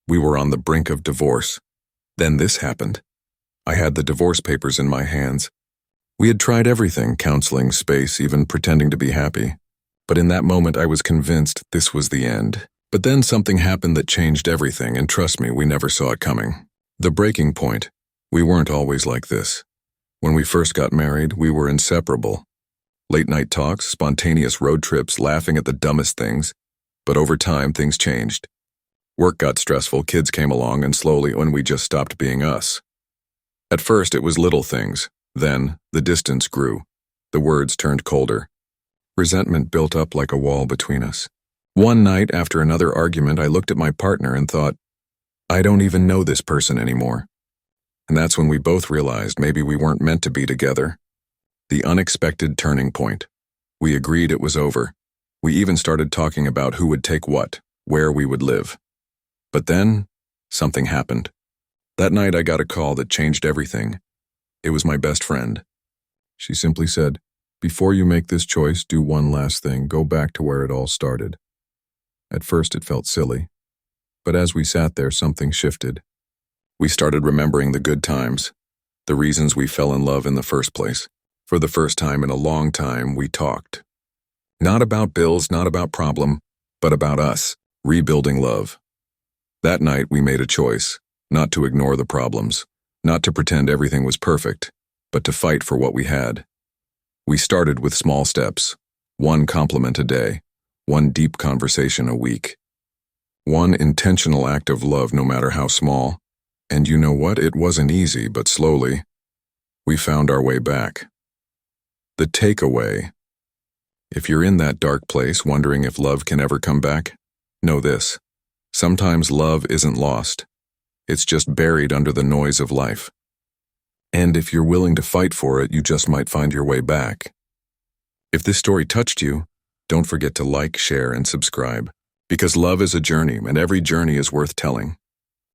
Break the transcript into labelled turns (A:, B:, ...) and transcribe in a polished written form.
A: We were on the brink of divorce. Then this happened. I had the divorce papers in my hands. We had tried everything, counseling, space, even pretending to be happy. But in that moment, I was convinced this was the end. But then something happened that changed everything, and trust me, we never saw it coming. The breaking point. We weren't always like this. When we first got married, we were inseparable. Late-night talks, spontaneous road trips, laughing at the dumbest things. But over time, things changed. Work got stressful, kids came along, and slowly, when we just stopped being us. At first, it was little things. Then, the distance grew. The words turned colder. Resentment built up like a wall between us. One night, after another argument, I looked at my partner and thought, I don't even know this person anymore. And that's when we both realized maybe we weren't meant to be together. The unexpected turning point. We agreed it was over. We even started talking about who would take what, where we would live. But then, something happened. That night I got a call that changed everything. It was my best friend. She simply said, "Before you make this choice, do one last thing. Go back to where it all started." At first it felt silly. But as we sat there, something shifted. We started remembering the good times, the reasons we fell in love in the first place. For the first time in a long time, we talked. Not about bills, not about problem, but about us, rebuilding love. That night we made a choice, not to ignore the problems, not to pretend everything was perfect, but to fight for what we had. We started with small steps, one compliment a day, one deep conversation a week, one intentional act of love no matter how small. And you know what? It wasn't easy, but slowly, we found our way back. The takeaway. If you're in that dark place wondering if love can ever come back, know this. Sometimes love isn't lost. It's just buried under the noise of life. And if you're willing to fight for it, you just might find your way back. If this story touched you, don't forget to like, share, and subscribe. Because love is a journey, and every journey is worth telling.